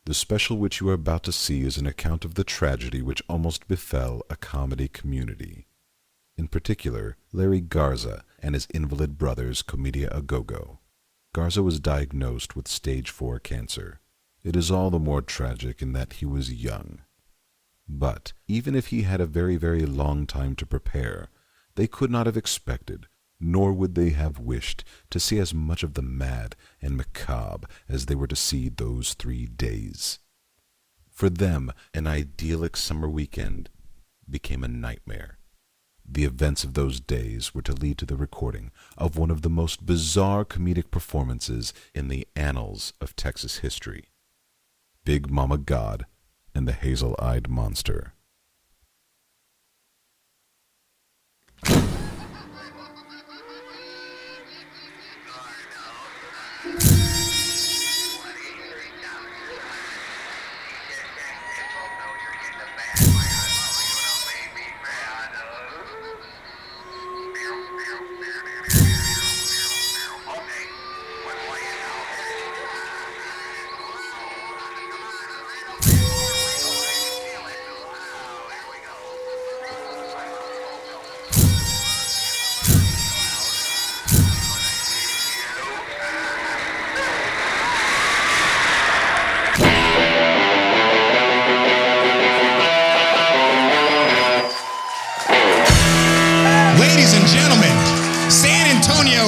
The special which you are about to see is an account of the tragedy which almost befell a comedy community. In particular, Larry Garza and his invalid brothers Comedia a Go-Go. Garza was diagnosed with stage 4 cancer. It is all the more tragic in that he was young. But even if he had a very, very long time to prepare, they could not have expected, nor would they have wished, to see as much of the mad and macabre as they were to see those 3 days. For them, an idyllic summer weekend became a nightmare. The events of those days were to lead to the recording of one of the most bizarre comedic performances in the annals of Texas history. Big Mama God and the Hazel-Eyed Monster.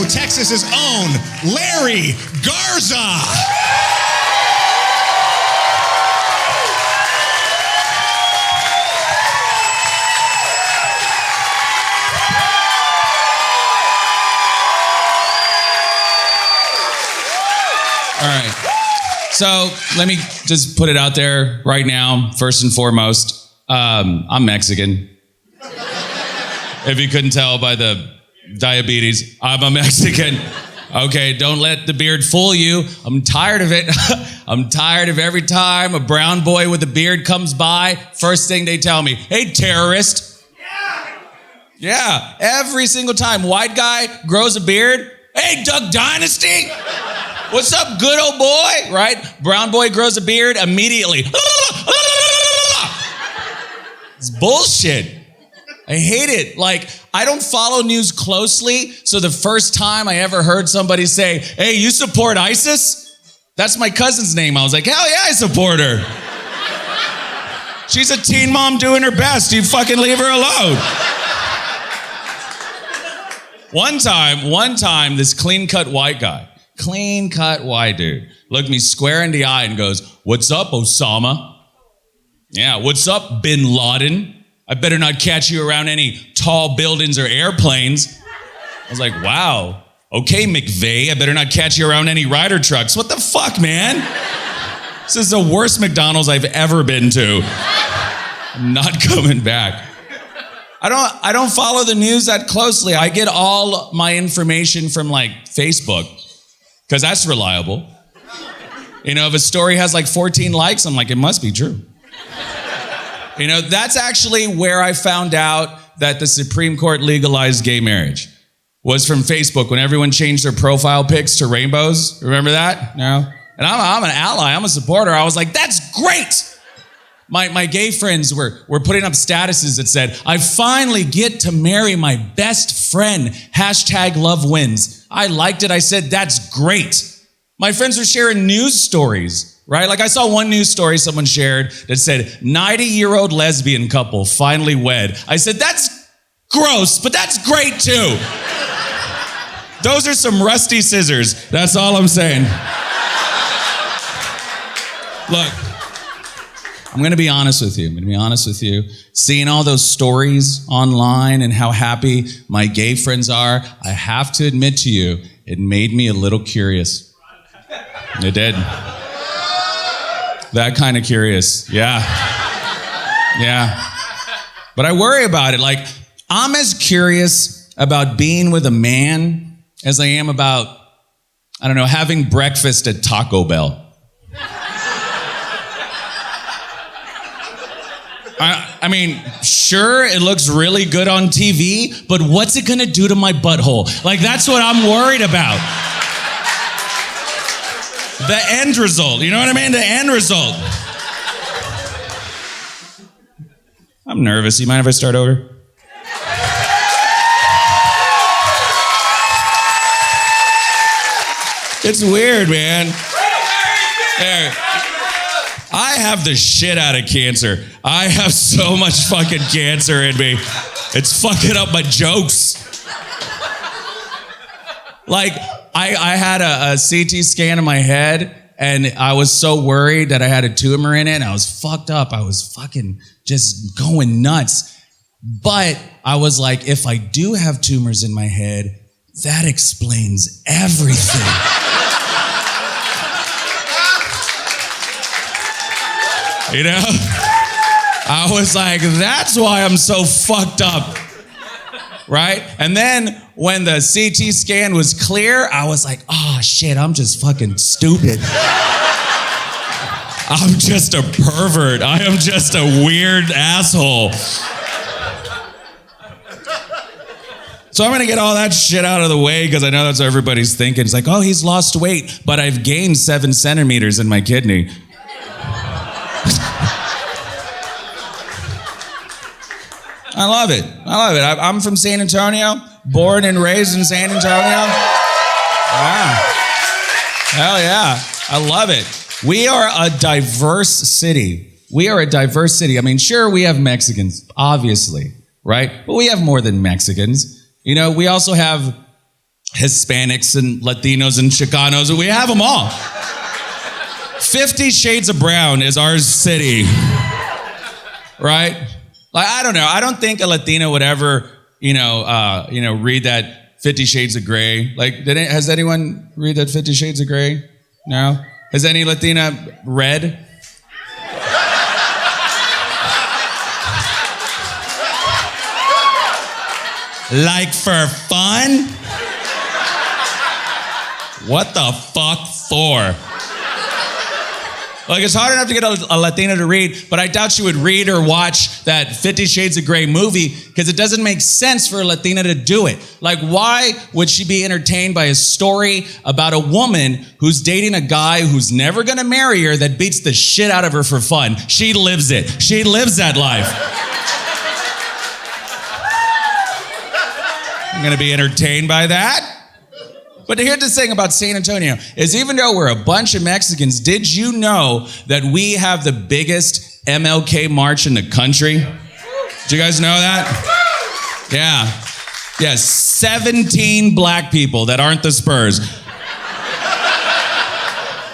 Texas's own Larry Garza. All right. So let me just put it out there right now, first and foremost. I'm Mexican. If you couldn't tell by the diabetes, I'm a Mexican. Okay, don't let the beard fool you. I'm tired of it. I'm tired of every time a brown boy with a beard comes by, first thing they tell me, hey, terrorist. Yeah, every single time. White guy grows a beard, hey, Duck Dynasty. What's up, good old boy, right? Brown boy grows a beard, immediately. It's bullshit. I hate it. Like, I don't follow news closely, so the first time I ever heard somebody say, hey, you support ISIS? That's my cousin's name. I was like, hell yeah, I support her. She's a teen mom doing her best. You fucking leave her alone. One time, this clean-cut white dude, looked me square in the eye and goes, what's up, Osama? Yeah, what's up, Bin Laden? I better not catch you around any tall buildings or airplanes. I was like, wow. Okay, McVeigh, I better not catch you around any Ryder trucks. What the fuck, man? This is the worst McDonald's I've ever been to. I'm not coming back. I don't follow the news that closely. I get all my information from like Facebook, because that's reliable. You know, if a story has like 14 likes, I'm like, it must be true. You know, that's actually where I found out that the Supreme Court legalized gay marriage, was from Facebook when everyone changed their profile pics to rainbows. Remember that? No? And I'm an ally, I'm a supporter. I was like, that's great. My gay friends were putting up statuses that said, I finally get to marry my best friend, #love-wins. I liked it, I said, that's great. My friends were sharing news stories. Right? Like I saw one news story someone shared that said, 90-year-old lesbian couple finally wed. I said, that's gross, but that's great too. Those are some rusty scissors. That's all I'm saying. Look, I'm gonna be honest with you. Seeing all those stories online and how happy my gay friends are, I have to admit to you, it made me a little curious. It did. That kind of curious, yeah. But I worry about it. Like, I'm as curious about being with a man as I am about, I don't know, having breakfast at Taco Bell. I mean, sure, it looks really good on TV, but what's it gonna do to my butthole? Like, that's what I'm worried about. The end result. You know what I mean? The end result. I'm nervous. You mind if I start over? It's weird, man. There. I have the shit out of cancer. I have so much fucking cancer in me. It's fucking up my jokes. Like, I had a CT scan in my head, and I was so worried that I had a tumor in it, and I was fucked up. I was fucking just going nuts. But I was like, if I do have tumors in my head, that explains everything. You know? I was like, that's why I'm so fucked up. Right? And then when the CT scan was clear, I was like, oh shit, I'm just fucking stupid. I'm just a pervert. I am just a weird asshole. So I'm gonna get all that shit out of the way because I know that's what everybody's thinking. It's like, oh, he's lost weight, but I've gained 7 centimeters in my kidney. I love it. I'm from San Antonio, born and raised in San Antonio. Wow. Hell yeah. I love it. We are a diverse city. I mean, sure, we have Mexicans, obviously, right? But we have more than Mexicans. You know, we also have Hispanics and Latinos and Chicanos, and we have them all. 50 Shades of Brown is our city, right? Like, I don't know. I don't think a Latina would ever, read that 50 Shades of Grey. Like, has anyone read that 50 Shades of Grey? No? Has any Latina read? Like for fun? What the fuck for? Like, it's hard enough to get a Latina to read, but I doubt she would read or watch that 50 Shades of Grey movie because it doesn't make sense for a Latina to do it. Like, why would she be entertained by a story about a woman who's dating a guy who's never gonna marry her that beats the shit out of her for fun? She lives it. She lives that life. I'm gonna be entertained by that. But here's the thing about San Antonio, is even though we're a bunch of Mexicans, did you know that we have the biggest MLK march in the country? Did you guys know that? Yeah. Yeah, 17 black people that aren't the Spurs.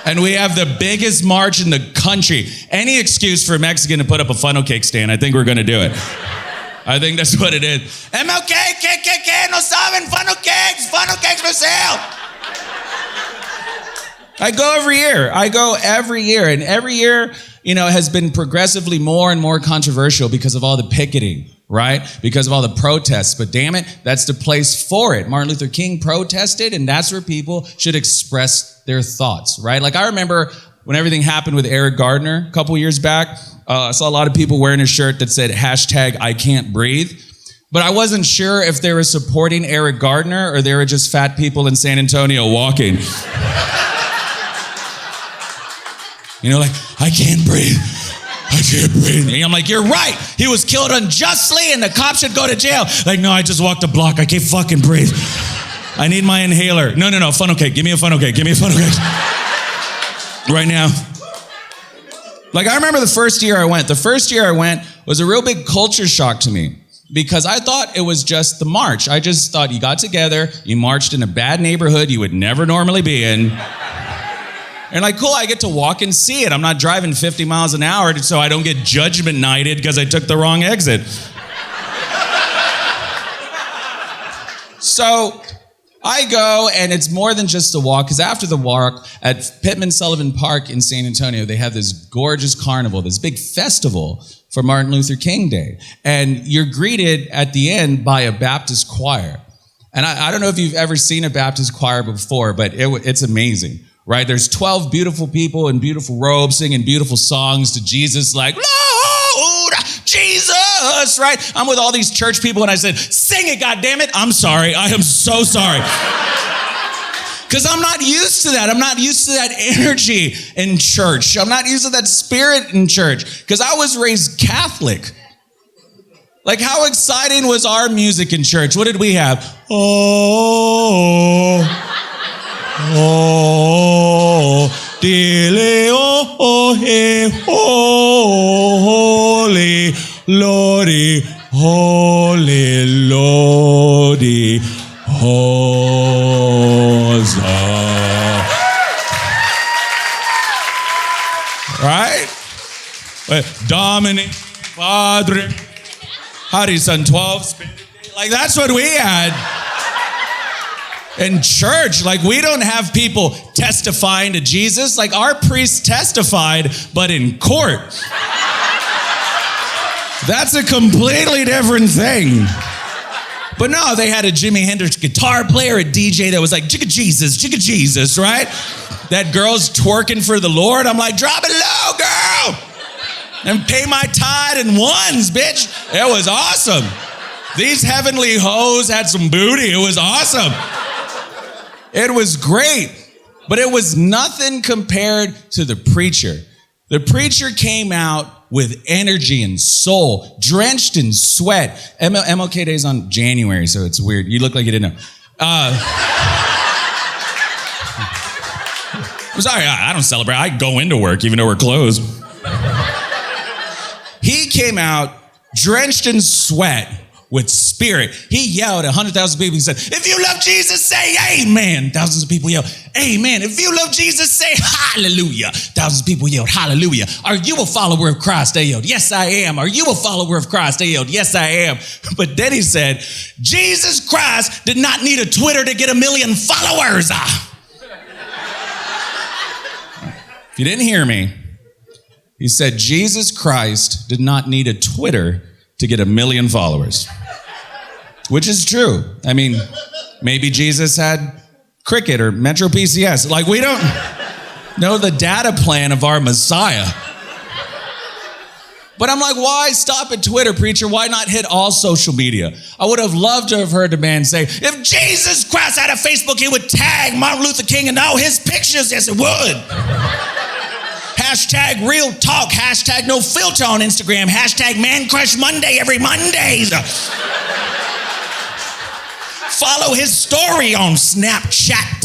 And we have the biggest march in the country. Any excuse for a Mexican to put up a funnel cake stand, I think we're gonna do it. I think that's what it is. MLK, KKK, no saben, funnel cakes for sale. I go every year. And every year, has been progressively more and more controversial because of all the picketing, right? Because of all the protests. But damn it, that's the place for it. Martin Luther King protested, and that's where people should express their thoughts, right? Like, I remember when everything happened with Eric Gardner a couple years back, I saw a lot of people wearing a shirt that said #ICan'tBreathe. But I wasn't sure if they were supporting Eric Gardner or they were just fat people in San Antonio walking. Like, I can't breathe. And I'm like, you're right. He was killed unjustly and the cops should go to jail. Like, no, I just walked a block. I can't fucking breathe. I need my inhaler. No, funnel cake. Give me a funnel cake. Right now. Like, I remember the first year I went was a real big culture shock to me because I thought it was just the march. I just thought you got together, you marched in a bad neighborhood you would never normally be in. And like, cool, I get to walk and see it. I'm not driving 50 miles an hour so I don't get judgment nighted because I took the wrong exit. So I go, and it's more than just a walk, because after the walk at Pittman Sullivan Park in San Antonio, they have this gorgeous carnival, this big festival for Martin Luther King Day. And you're greeted at the end by a Baptist choir. And I don't know if you've ever seen a Baptist choir before, but it's amazing, right? There's 12 beautiful people in beautiful robes singing beautiful songs to Jesus, like, Lord Jesus, right? I'm with all these church people, and I said, sing it, goddammit. I'm sorry. I am so sorry. Because I'm not used to that. I'm not used to that energy in church. I'm not used to that spirit in church. Because I was raised Catholic. Like, how exciting was our music in church? What did we have? Dile, holy, Lordy, holy, Lordy, Hosa. Right? Dominic, Padre, Harrison 12, like that's what we had in church. Like, we don't have people testifying to Jesus. Like, our priests testified, but in court. That's a completely different thing. But no, they had a Jimi Hendrix guitar player, a DJ that was like, jigga Jesus, right? That girl's twerking for the Lord. I'm like, drop it low, girl. And pay my tithe in ones, bitch. It was awesome. These heavenly hoes had some booty. It was awesome. It was great. But it was nothing compared to the preacher. The preacher came out with energy and soul, drenched in sweat. MLK Day's on January, so it's weird. You look like you didn't know. I'm sorry, I don't celebrate. I go into work even though we're closed. He came out drenched in sweat with spirit. He yelled at 100,000 people. He said, if you love Jesus, say amen. Thousands of people yelled, amen. If you love Jesus, say hallelujah. Thousands of people yelled, hallelujah. Are you a follower of Christ? They yelled, yes, I am. Are you a follower of Christ? They yelled, yes, I am. But then he said, Jesus Christ did not need a Twitter to get 1 million followers. If you didn't hear me, he said, Jesus Christ did not need a Twitter to get 1 million followers. Which is true. I mean, maybe Jesus had Cricket or Metro PCS. Like, we don't know the data plan of our Messiah. But I'm like, why stop at Twitter, preacher? Why not hit all social media? I would have loved to have heard the man say, if Jesus Christ had a Facebook, he would tag Martin Luther King and all his pictures. Yes, it would. Hashtag real talk. Hashtag no filter on Instagram. Hashtag man crush Monday every Mondays. Follow his story on Snapchat.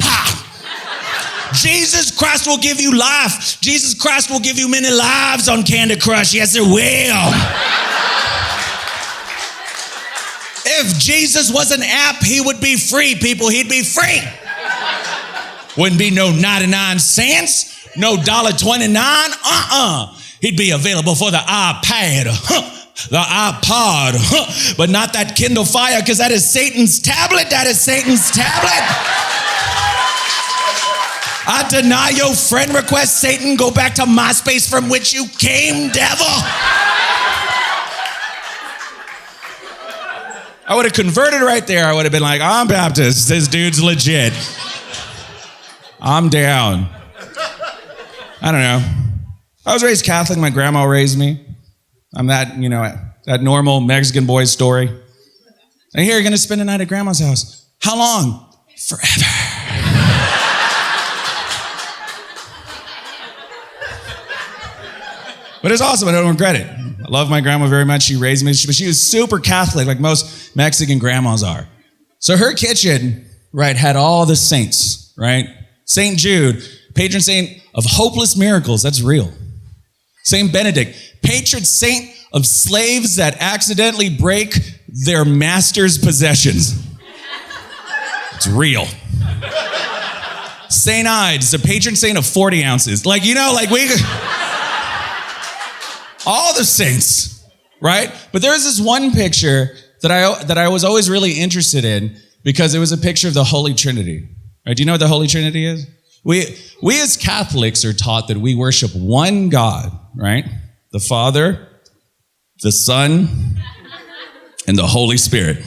Jesus Christ will give you life. Jesus Christ will give you many lives on Candy Crush. Yes, it will. If Jesus was an app, he would be free, people. He'd be free. Wouldn't be no 99 cents. No $1.29, He'd be available for the iPad, the iPod, but not that Kindle Fire, because that is Satan's tablet. That is Satan's tablet. I deny your friend request, Satan. Go back to MySpace from which you came, devil. I would have converted right there. I would have been like, I'm Baptist. This dude's legit. I'm down. I don't know. I was raised Catholic. My grandma raised me. I'm that, that normal Mexican boy story. And here you're going to spend the night at grandma's house. How long? Forever. But it's awesome. I don't regret it. I love my grandma very much. She raised me. But she was super Catholic, like most Mexican grandmas are. So her kitchen, right, had all the saints, right? St. Jude, patron saint of hopeless miracles. That's real. St. Benedict, patron saint of slaves that accidentally break their master's possessions. It's real. St. Ide is the patron saint of 40 ounces. All the saints, right? But there's this one picture that I was always really interested in because it was a picture of the Holy Trinity. Right? Do you know what the Holy Trinity is? We as Catholics are taught that we worship one God, right? The Father, the Son, and the Holy Spirit.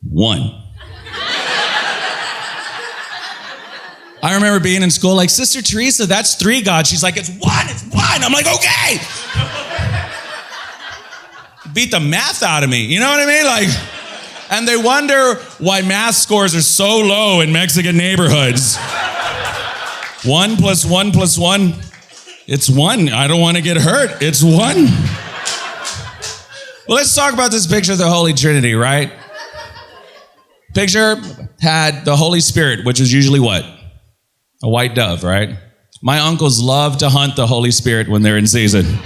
One. I remember being in school like, Sister Teresa, that's 3 gods. She's like, it's one. I'm like, okay. Beat the math out of me. You know what I mean? Like, And they wonder why math scores are so low in Mexican neighborhoods. 1 + 1 + 1, it's 1. I don't want to get hurt. It's 1. Well, let's talk about this picture of the Holy Trinity, right? Picture had the Holy Spirit, which is usually what? A white dove, right? My uncles love to hunt the Holy Spirit when they're in season.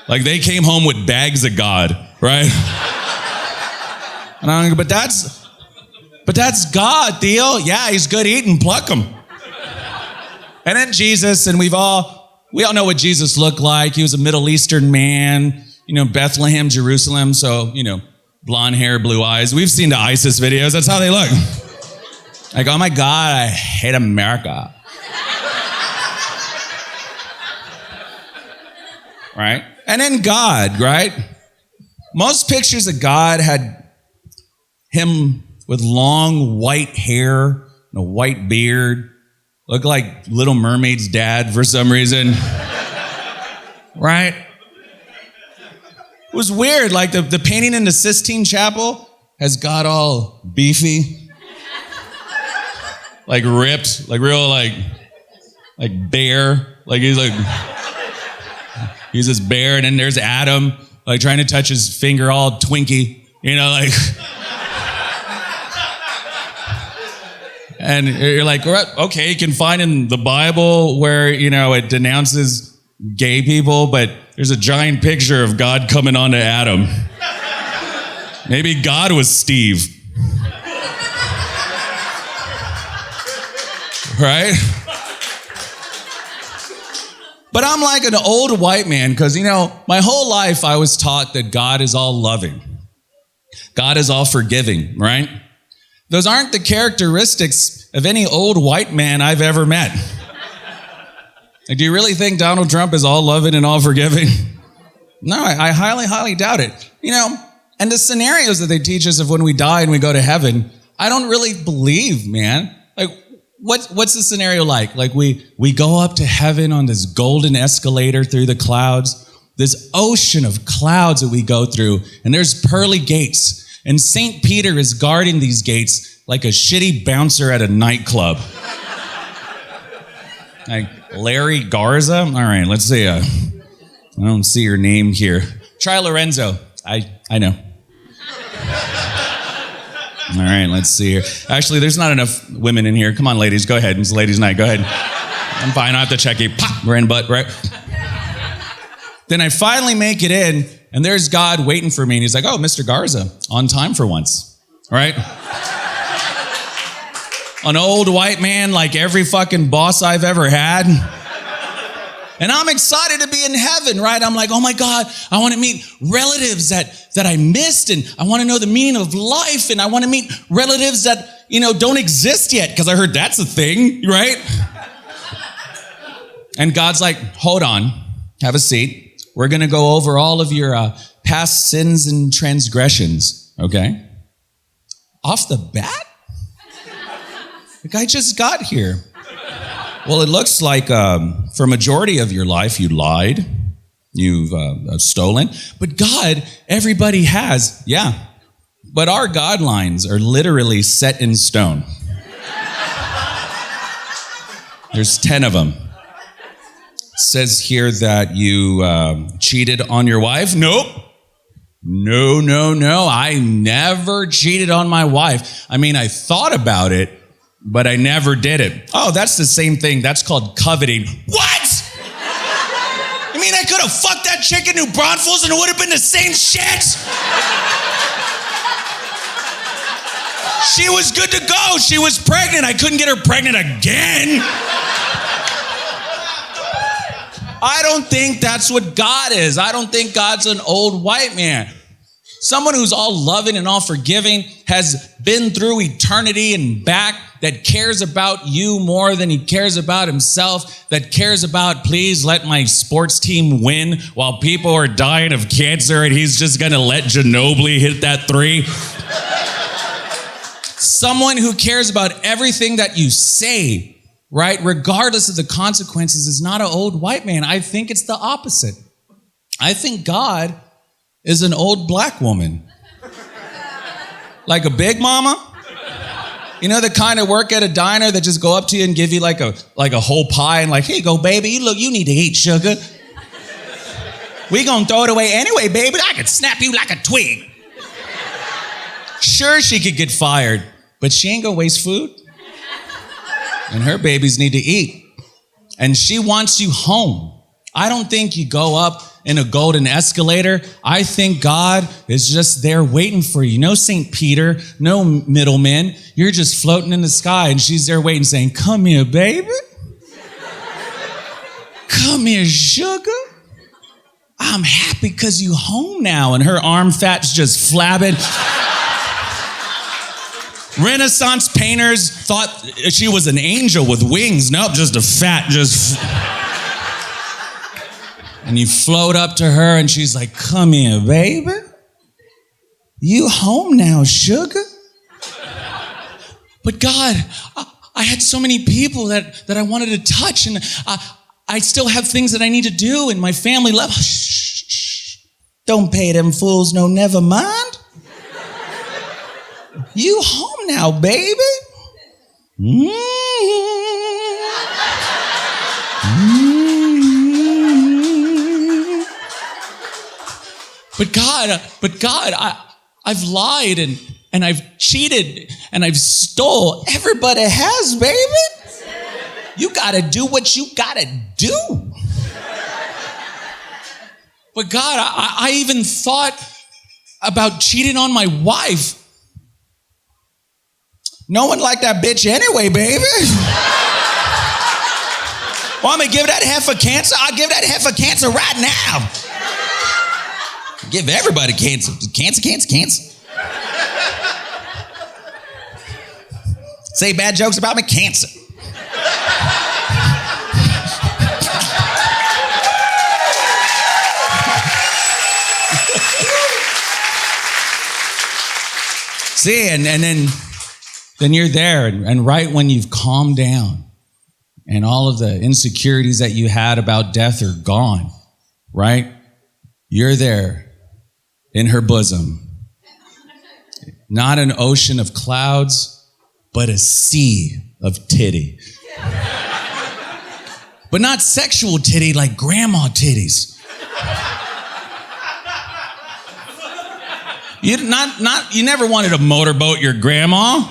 Like they came home with bags of God, right? And I'm like, but that's God, Theo. Yeah, he's good eating, pluck him. And then Jesus, and we all know what Jesus looked like. He was a Middle Eastern man, Bethlehem, Jerusalem, so, blonde hair, blue eyes. We've seen the ISIS videos. That's how they look. Like, oh my God, I hate America. Right? And then God, right? Most pictures of God had him with long white hair and a white beard. Looked like Little Mermaid's dad for some reason. Right? It was weird. Like the painting in the Sistine Chapel has God all beefy. Like ripped. Like real like bear. Like he's this bear, and then there's Adam, like trying to touch his finger all Twinkie, like. And you're like, okay, you can find in the Bible where, it denounces gay people, but there's a giant picture of God coming onto Adam. Maybe God was Steve. Right? But I'm like an old white man because, my whole life I was taught that God is all loving. God is all forgiving, right? Those aren't the characteristics of any old white man I've ever met. Like, do you really think Donald Trump is all loving and all forgiving? No, I highly, highly doubt it. And the scenarios that they teach us of when we die and we go to heaven, I don't really believe, man. Like, what's the scenario like? Like we go up to heaven on this golden escalator through the clouds, this ocean of clouds that we go through, and there's pearly gates. And St. Peter is guarding these gates like a shitty bouncer at a nightclub. Like Larry Garza? All right, let's see. I don't see your name here. Try Lorenzo. I know. All right, let's see here. Actually, there's not enough women in here. Come on, ladies, go ahead. It's ladies' night. Go ahead. I'm fine. I have to check you. Pop, ran butt, right? Then I finally make it in, and there's God waiting for me, and he's like, oh, Mr. Garza, on time for once, right? An old white man like every fucking boss I've ever had. And I'm excited to be in heaven, right? I'm like, oh my God, I want to meet relatives that I missed, and I want to know the meaning of life, and I want to meet relatives that, don't exist yet, because I heard that's a thing, right? And God's like, hold on, have a seat. We're going to go over all of your past sins and transgressions, okay? Off the bat? Like, I just got here. Well, it looks like for a majority of your life, you lied, you've stolen. But God, everybody has, yeah. But our guidelines are literally set in stone. There's 10 of them. It says here that you cheated on your wife. Nope. No. I never cheated on my wife. I mean, I thought about it, but I never did it. Oh, that's the same thing. That's called coveting. What? You mean I could have fucked that chick in New Braunfels and it would have been the same shit? She was good to go. She was pregnant. I couldn't get her pregnant again. I don't think that's what God is. I don't think God's an old white man. Someone who's all loving and all forgiving, has been through eternity and back, that cares about you more than he cares about himself, that cares about, please let my sports team win while people are dying of cancer and he's just gonna let Ginobili hit that three. Someone who cares about everything that you say, right, regardless of the consequences, is not an old white man. I think it's the opposite. I think God is an old black woman. Like a big mama? You know the kind of work at a diner that just go up to you and give you like a whole pie and like, here you go, baby. You need to eat, sugar. We gonna throw it away anyway, baby. I could snap you like a twig. Sure, she could get fired, but she ain't gonna waste food. And her babies need to eat. And she wants you home. I don't think you go up in a golden escalator. I think God is just there waiting for you. No St. Peter, no middleman. You're just floating in the sky and she's there waiting saying, come here, baby. Come here, sugar. I'm happy because you home now. And her arm fat's just flabbing. Renaissance painters thought she was an angel with wings. Nope, just a fat, And you float up to her and she's like, come here, baby. You home now, sugar. But God, I had so many people that I wanted to touch, and I still have things that I need to do, and my family love. Shh. Don't pay them fools no never mind. You home now, baby. But God, I've lied and I've cheated and I've stole. Everybody has, baby. You gotta do what you gotta do. But God, I even thought about cheating on my wife. No one liked that bitch anyway, baby. Want me to give that heifer cancer? I'll give that heifer cancer right now. Give everybody cancer. Cancer. Say bad jokes about me, cancer. See, and then you're there, and right when you've calmed down and all of the insecurities that you had about death are gone, right? You're there in her bosom. Not an ocean of clouds, but a sea of titty. But not sexual titty like grandma titties. You never wanted to motorboat your grandma.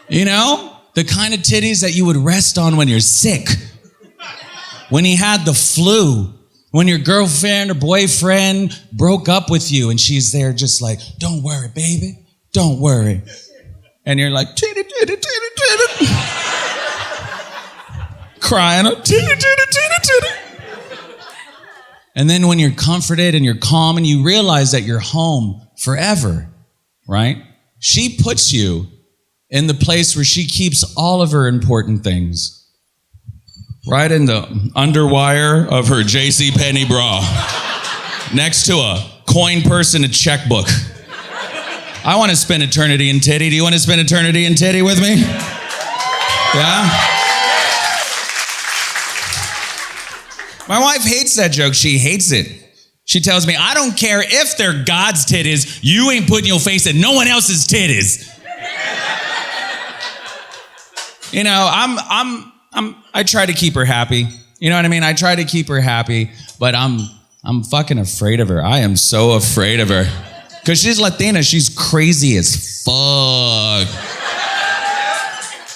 You know? The kind of titties that you would rest on when you're sick. When you had the flu. When your girlfriend or boyfriend broke up with you and she's there just like, don't worry, baby. Don't worry. And you're like, titty. Crying, titty. And then when you're comforted and you're calm and you realize that you're home forever, right? She puts you in the place where she keeps all of her important things. Right in the underwire of her JCPenney bra. Next to a coin purse and a checkbook. I want to spend eternity in titty. Do you want to spend eternity in titty with me? Yeah? My wife hates that joke. She hates it. She tells me, I don't care if they're God's titties, you ain't putting your face in no one else's titties. You know, I try to keep her happy. You know what I mean? I try to keep her happy, but I'm fucking afraid of her. I am so afraid of her. Because she's Latina, she's crazy as fuck.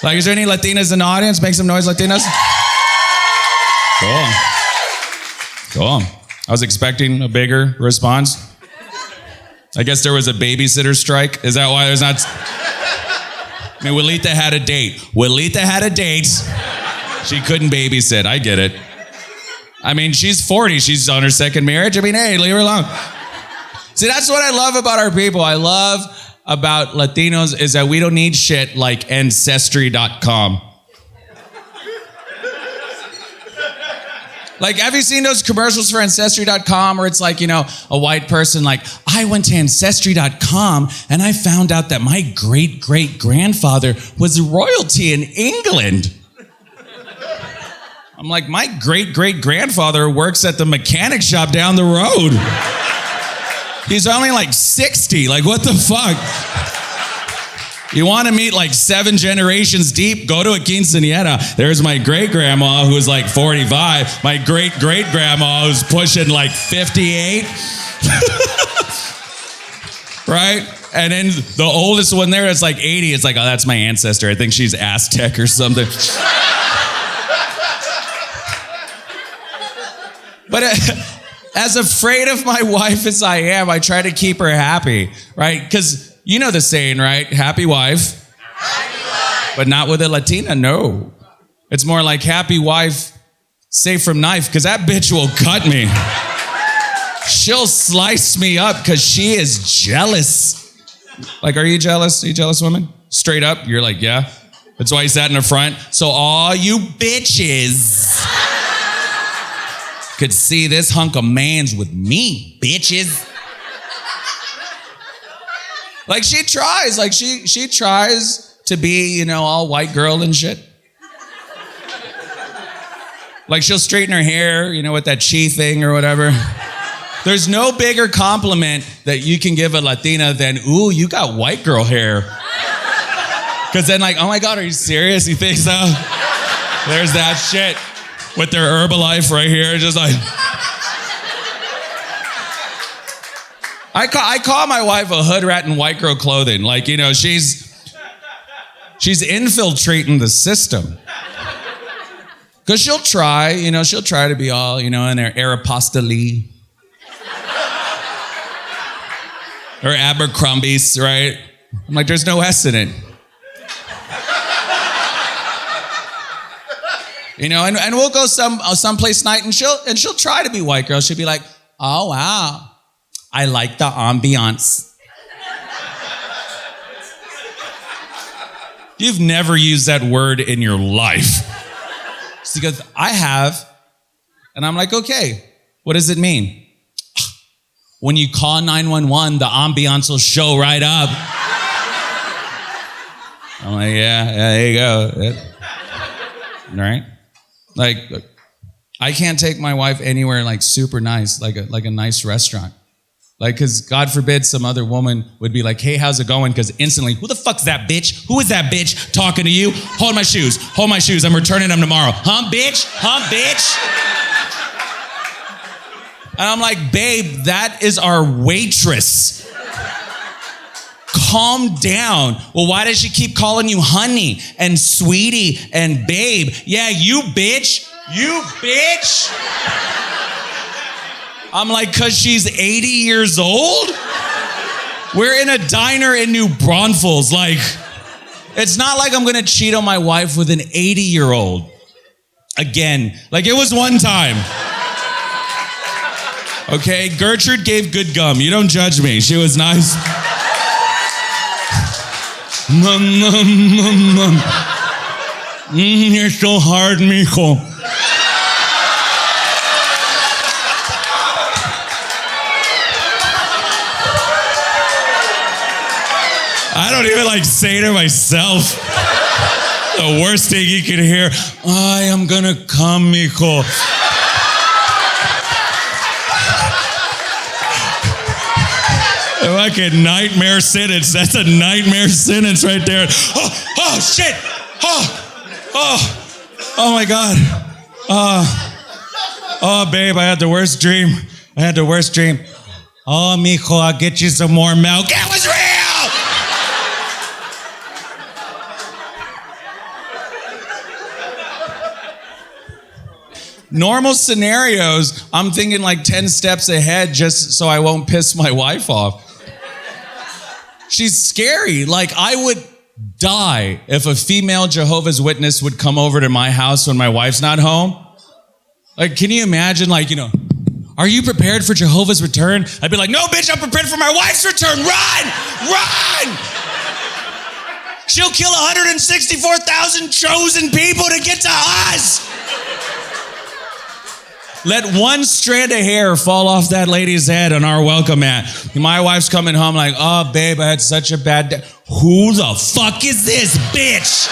Like, is there any Latinas in the audience? Make some noise, Latinas. Cool. I was expecting a bigger response. I guess there was a babysitter strike. Is that why there's not... I mean, Walita had a date. She couldn't babysit. I get it. I mean, she's 40. She's on her second marriage. I mean, hey, leave her alone. See, that's what I love about our people. I love about Latinos is that we don't need shit like Ancestry.com. Like, have you seen those commercials for Ancestry.com where it's like, you know, a white person like, I went to Ancestry.com and I found out that my great-great-grandfather was royalty in England. I'm like, my great-great-grandfather works at the mechanic shop down the road. He's only like 60. Like, what the fuck? You want to meet like 7 generations deep? Go to a quinceañera. There's my great-grandma who's like 45. My great-great-grandma who's pushing like 58. Right? And then the oldest one there is like 80. It's like, oh, that's my ancestor. I think she's Aztec or something. But as afraid of my wife as I am, I try to keep her happy, right? Because you know the saying, right? Happy wife. Happy life. But not with a Latina, no. It's more like happy wife, safe from knife, because that bitch will cut me. She'll slice me up because she is jealous. Like, are you jealous? Are you jealous, women? Straight up, you're like, yeah. That's why he sat in the front. So all you bitches could see this hunk of man's with me, bitches. Like, she tries. Like, she tries to be, you know, all white girl and shit. Like, she'll straighten her hair, you know, with that chi thing or whatever. There's no bigger compliment that you can give a Latina than, ooh, you got white girl hair. Because then, like, oh my God, are you serious? You think so? There's that shit with their Herbalife right here, just like. I call my wife a hood rat in white girl clothing. Like, you know, she's infiltrating the system. Because she'll try to be all, you know, in her Aeropostale. Or Abercrombie's, right? I'm like, there's no S in it. You know, and we'll go someplace night and she'll try to be white girl. She'll be like, oh wow, I like the ambiance. You've never used that word in your life. She goes, I have. And I'm like, okay, what does it mean? When you call 911, the ambiance will show right up. I'm like, yeah, there you go. Right? Like, I can't take my wife anywhere like super nice, like a nice restaurant. Like, because God forbid some other woman would be like, hey, how's it going? Because instantly, who the fuck's that bitch? Who is that bitch talking to you? Hold my shoes. I'm returning them tomorrow. Huh, bitch? And I'm like, babe, that is our waitress. Calm down. Well, why does she keep calling you honey and sweetie and babe? Yeah, you bitch. I'm like, cause she's 80 years old? We're in a diner in New Braunfels. Like, it's not like I'm gonna cheat on my wife with an 80-year-old. Again, like it was one time. Okay, Gertrude gave good gum. You don't judge me. She was nice. You're so hard, mijo. I don't even like say to myself. The worst thing you can hear, I am gonna come, mijo. Like a nightmare sentence. That's a nightmare sentence right there. Oh shit. Oh my God. Oh, babe, I had the worst dream. Oh, mijo, I'll get you some more milk. It was real! Normal scenarios, I'm thinking like 10 steps ahead just so I won't piss my wife off. She's scary. Like, I would die if a female Jehovah's Witness would come over to my house when my wife's not home. Like, can you imagine, like, you know, are you prepared for Jehovah's return? I'd be like, no, bitch, I'm prepared for my wife's return. Run! She'll kill 164,000 chosen people to get to us. Let one strand of hair fall off that lady's head on our welcome mat. My wife's coming home like, oh, babe, I had such a bad day. Who the fuck is this bitch?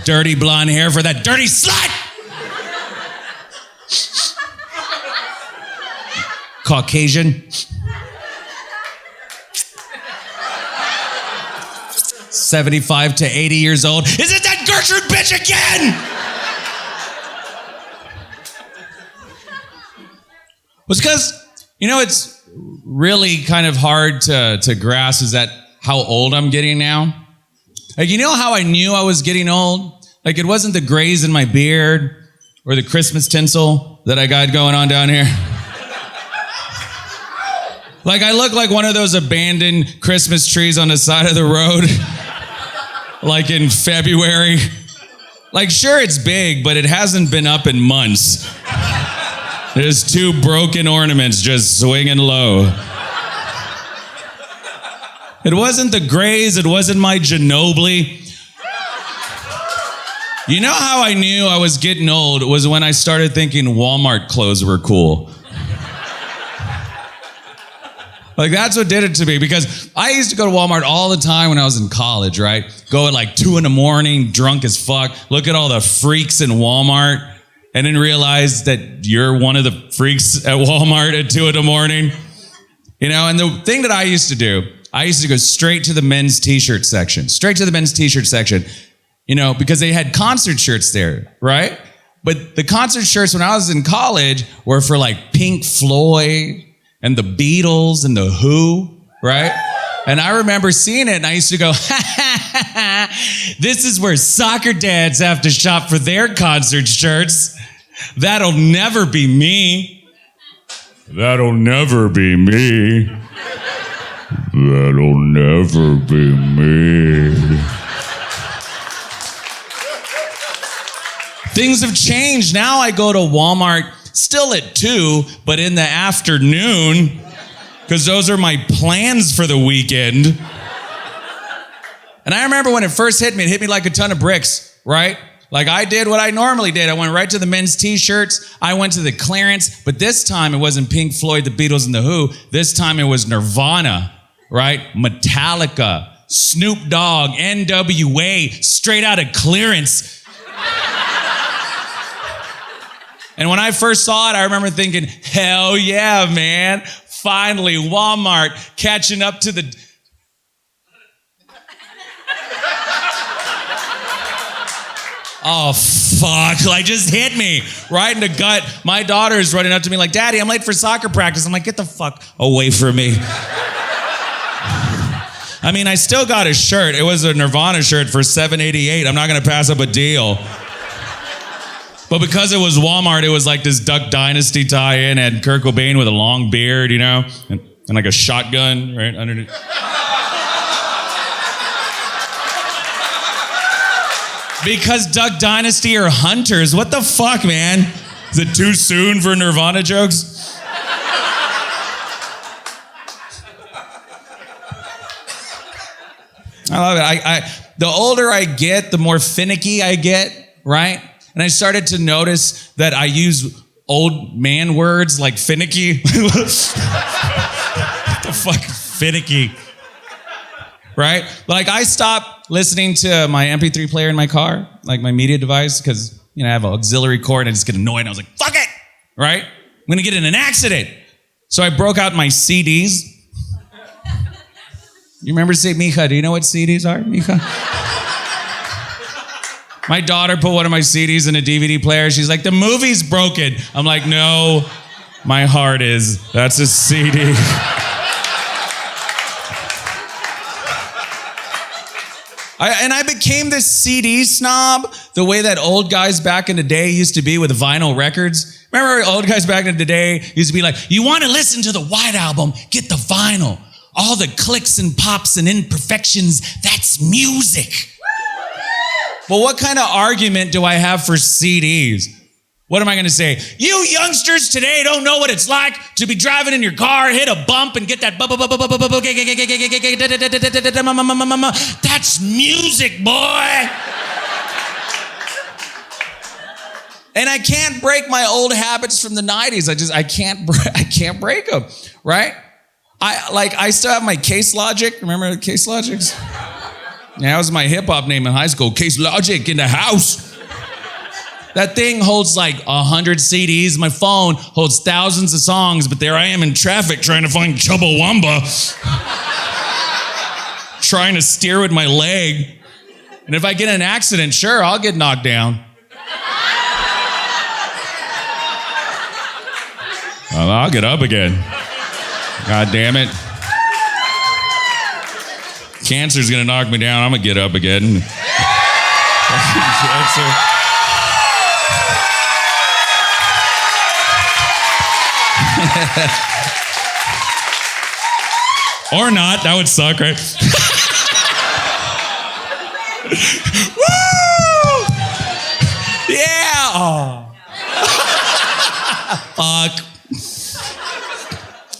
Dirty blonde hair for that dirty slut. Caucasian. 75 to 80 years old. Is it that Gertrude bitch again? Well, it's because, it's really kind of hard to grasp is that how old I'm getting now. Like, how I knew I was getting old? Like, it wasn't the grays in my beard or the Christmas tinsel that I got going on down here. Like, I look like one of those abandoned Christmas trees on the side of the road. Like in February. Like, sure, it's big, but it hasn't been up in months. There's 2 broken ornaments just swinging low. It wasn't the grays, it wasn't my Ginobili. You know how I knew I was getting old was when I started thinking Walmart clothes were cool. Like, that's what did it to me, because I used to go to Walmart all the time when I was in college, right? Go at like 2 a.m, drunk as fuck, look at all the freaks in Walmart, and then realize that you're one of the freaks at Walmart at 2 a.m. And the thing that I used to do, I used to go straight to the men's t-shirt section, because they had concert shirts there, right? But the concert shirts when I was in college were for like Pink Floyd, and the Beatles and the Who, right? And I remember seeing it and I used to go, this is where soccer dads have to shop for their concert shirts. That'll never be me. That'll never be me. That'll never be me. Things have changed. Now I go to Walmart still at 2, but in the afternoon, because those are my plans for the weekend. And I remember when it first hit me, it hit me like a ton of bricks, right? Like, I did what I normally did. I went right to the men's t-shirts. I went to the clearance, but this time it wasn't Pink Floyd, the Beatles, and the Who. This time it was Nirvana, right? Metallica, Snoop Dogg, NWA, straight out of clearance. And when I first saw it, I remember thinking, hell yeah, man. Finally, Walmart catching up to the... Oh, fuck. Like, just hit me right in the gut. My daughter's running up to me like, Daddy, I'm late for soccer practice. I'm like, get the fuck away from me. I mean, I still got a shirt. It was a Nirvana shirt for $7.88. I'm not going to pass up a deal. But because it was Walmart, it was like this Duck Dynasty tie-in, and Kurt Cobain with a long beard, and like a shotgun right underneath. Because Duck Dynasty are hunters. What the fuck, man? Is it too soon for Nirvana jokes? I love it. The older I get, the more finicky I get, right? And I started to notice that I use old man words like finicky. What the fuck, finicky? Right? Like, I stopped listening to my MP3 player in my car, like my media device, because, I have an auxiliary cord and I just get annoyed. And I was like, fuck it, right? I'm going to get in an accident. So I broke out my CDs. You remember, Mija, do you know what CDs are, Mija? My daughter put one of my CDs in a DVD player. She's like, the movie's broken. I'm like, no, my heart is. That's a CD. I became this CD snob the way that old guys back in the day used to be with vinyl records. Remember old guys back in the day used to be like, you want to listen to the White Album, get the vinyl. All the clicks and pops and imperfections, that's music. Well, what kind of argument do I have for CDs? What am I going to say? You youngsters today don't know what it's like to be driving in your car, hit a bump, and get that that's music, boy. And I can't break my old habits from the 90s. I can't break them, right? I still have my Case Logic. Remember the Case Logics? Yeah, that was my hip-hop name in high school. Case Logic in the house. That thing holds like 100 CDs. My phone holds thousands of songs, but there I am in traffic trying to find Chumbawamba. Trying to steer with my leg. And if I get in an accident, sure, I'll get knocked down. Well, I'll get up again. God damn it. Cancer's gonna knock me down. I'm gonna get up again. Cancer. Or not, that would suck, right? Woo! Yeah! Oh. Fuck.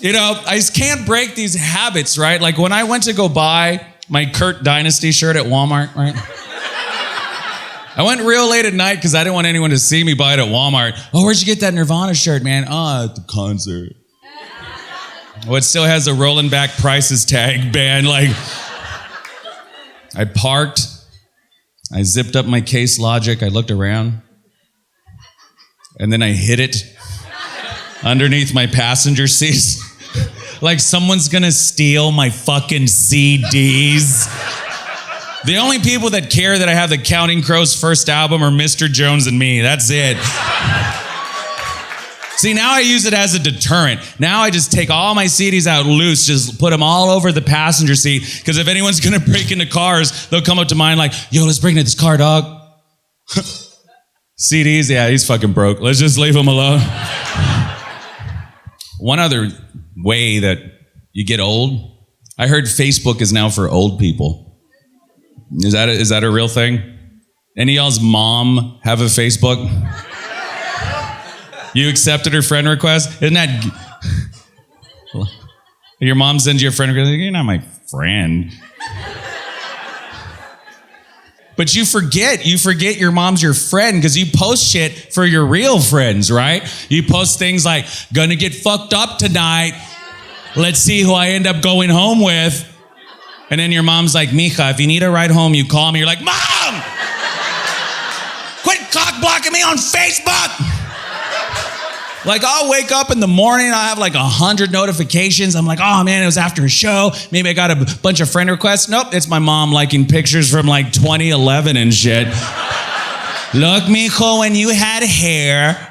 You know, I just can't break these habits, right? Like when I went to go buy my Kurt Dynasty shirt at Walmart, right? I went real late at night because I didn't want anyone to see me buy it at Walmart. Oh, where'd you get that Nirvana shirt, man? Oh, at the concert. Oh, it still has a rolling back prices tag band. Like, I parked. I zipped up my Case Logic. I looked around. And then I hid it underneath my passenger seats. Like someone's gonna steal my fucking CDs. The only people that care that I have the Counting Crows first album are Mr. Jones and me. That's it. See, now I use it as a deterrent. Now I just take all my CDs out loose, just put them all over the passenger seat, because if anyone's gonna break into cars, they'll come up to mine like, yo, let's break into this car, dog. CDs, yeah, he's fucking broke. Let's just leave him alone. One other way that you get old, I heard Facebook is now for old people. Is that a real thing? Any of y'all's mom have a Facebook? You accepted her friend request? Isn't that... Your mom sends you a friend request, you're not my friend. But you forget your mom's your friend because you post shit for your real friends, right? You post things like, gonna get fucked up tonight. Let's see who I end up going home with. And then your mom's like, mija, if you need a ride home, you call me. You're like, Mom! Quit cock blocking me on Facebook! Like, I'll wake up in the morning, I have like 100 notifications. I'm like, oh man, it was after a show. Maybe I got a bunch of friend requests. Nope, it's my mom liking pictures from like 2011 and shit. Look, mijo, when you had hair.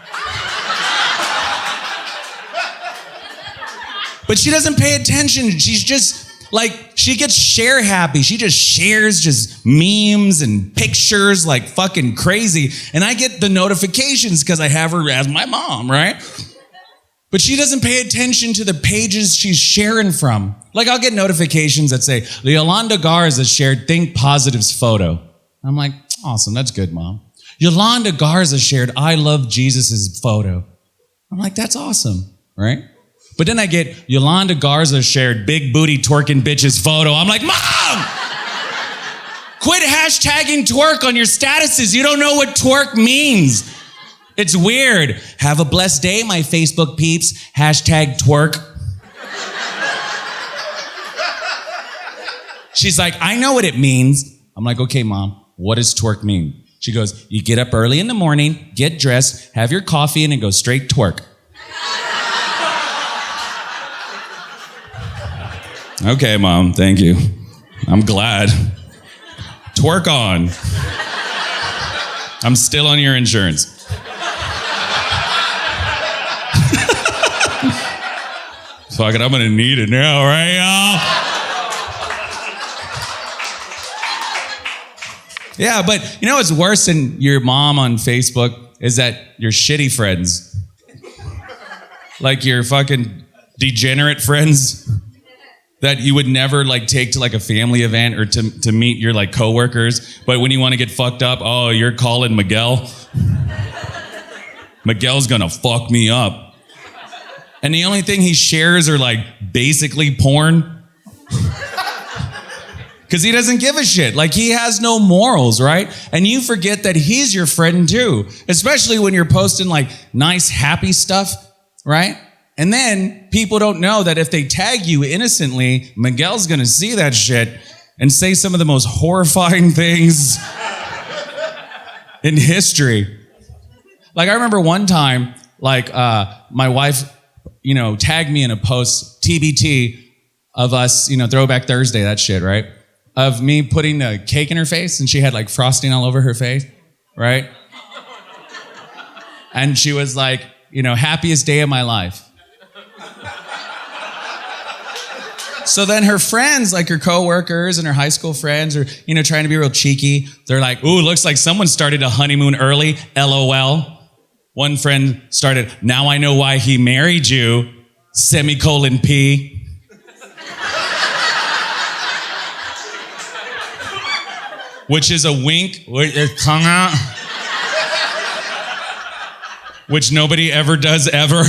But she doesn't pay attention. She's just like, she gets share happy. She just shares just memes and pictures like fucking crazy. And I get the notifications because I have her as my mom, right? But she doesn't pay attention to the pages she's sharing from. Like I'll get notifications that say, Yolanda Garza shared Think Positive's photo. I'm like, awesome, that's good, Mom. Yolanda Garza shared I Love Jesus' photo. I'm like, that's awesome, right? But then I get Yolanda Garza shared big booty twerking bitches photo. I'm like, Mom! Quit hashtagging twerk on your statuses. You don't know what twerk means. It's weird. Have a blessed day, my Facebook peeps. Hashtag twerk. She's like, I know what it means. I'm like, okay, Mom, what does twerk mean? She goes, you get up early in the morning, get dressed, have your coffee, and then go straight twerk. Okay, Mom, thank you. I'm glad. Twerk on. I'm still on your insurance. Fuck it, I'm gonna need it now, right, y'all? Yeah, but you know what's worse than your mom on Facebook is that your shitty friends. Like your fucking degenerate friends. That you would never like take to like a family event or to meet your like coworkers, but when you want to get fucked up, oh, you're calling Miguel. Miguel's gonna fuck me up. And the only thing he shares are like basically porn. Because he doesn't give a shit. Like he has no morals, right? And you forget that he's your friend too, especially when you're posting like nice, happy stuff, right? And then people don't know that if they tag you innocently, Miguel's gonna see that shit and say some of the most horrifying things in history. Like I remember one time, like my wife, tagged me in a post, TBT, of us, Throwback Thursday, that shit, right? Of me putting a cake in her face, and she had like frosting all over her face, right? And she was like, happiest day of my life. So then her friends, like her coworkers and her high school friends are, trying to be real cheeky. They're like, ooh, looks like someone started a honeymoon early, LOL. One friend started, now I know why he married you, ;P. Which is a wink, tongue out. Which nobody ever does ever.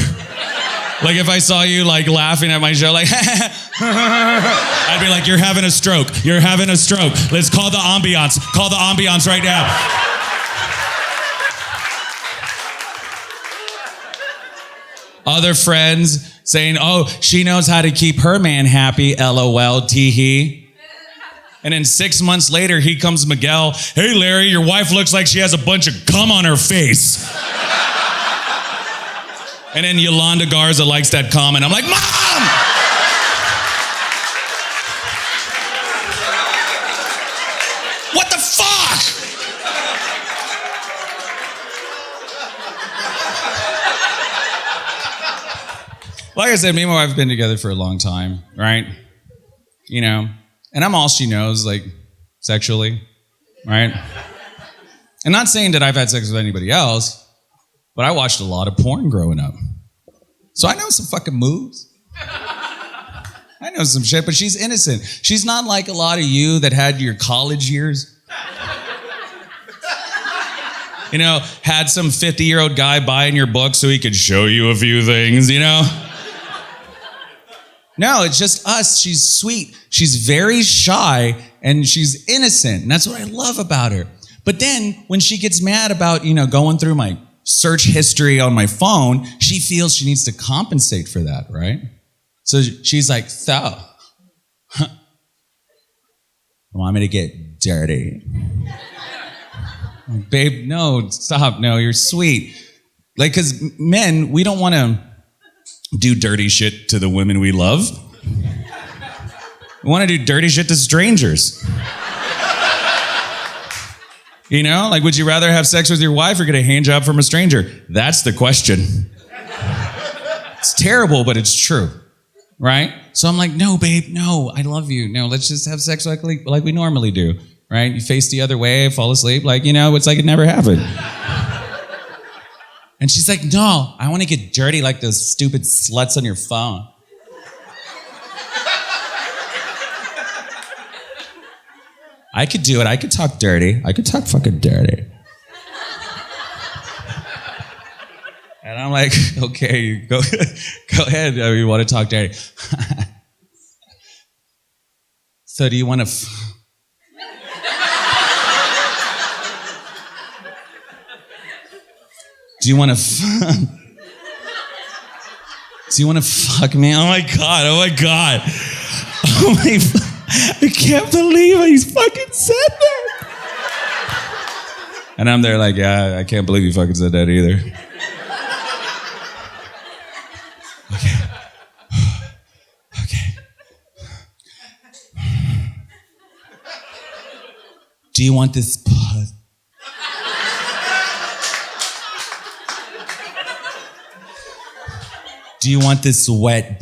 Like if I saw you like laughing at my show, like, I'd be like, you're having a stroke. You're having a stroke. Let's call the ambiance. Call the ambiance right now. Other friends saying, oh, she knows how to keep her man happy, LOL, tee-hee. And then 6 months later, he comes Miguel, hey, Larry, your wife looks like she has a bunch of gum on her face. And then Yolanda Garza likes that comment. I'm like, Mom! What the fuck? Like I said, me and my wife have been together for a long time, right? And I'm all she knows, like, sexually, right? And not saying that I've had sex with anybody else, but I watched a lot of porn growing up. So I know some fucking moves. I know some shit, but she's innocent. She's not like a lot of you that had your college years. Had some 50-year-old guy buying your book so he could show you a few things, No, it's just us. She's sweet. She's very shy, and she's innocent. And that's what I love about her. But then when she gets mad about, going through my search history on my phone, she feels she needs to compensate for that, right? So she's like, want me to get dirty? Like, babe, no, stop. No, you're sweet. Like, because men, we don't want to do dirty shit to the women we love. We want to do dirty shit to strangers. Like, would you rather have sex with your wife or get a hand job from a stranger? That's the question. It's terrible, but it's true, right? So I'm like, no, babe, no, I love you. No, let's just have sex like we normally do, right? You face the other way, fall asleep, it's like it never happened. And she's like, no, I want to get dirty like those stupid sluts on your phone. I could do it. I could talk dirty. I could talk fucking dirty. And I'm like, okay, go ahead. You want to talk dirty. So do you want to... Do you want to fuck me? Oh my God. Oh my, I can't believe he's fucking said that. And I'm there like, yeah, I can't believe you fucking said that either. Okay. Do you want this puss? Do you want this wet?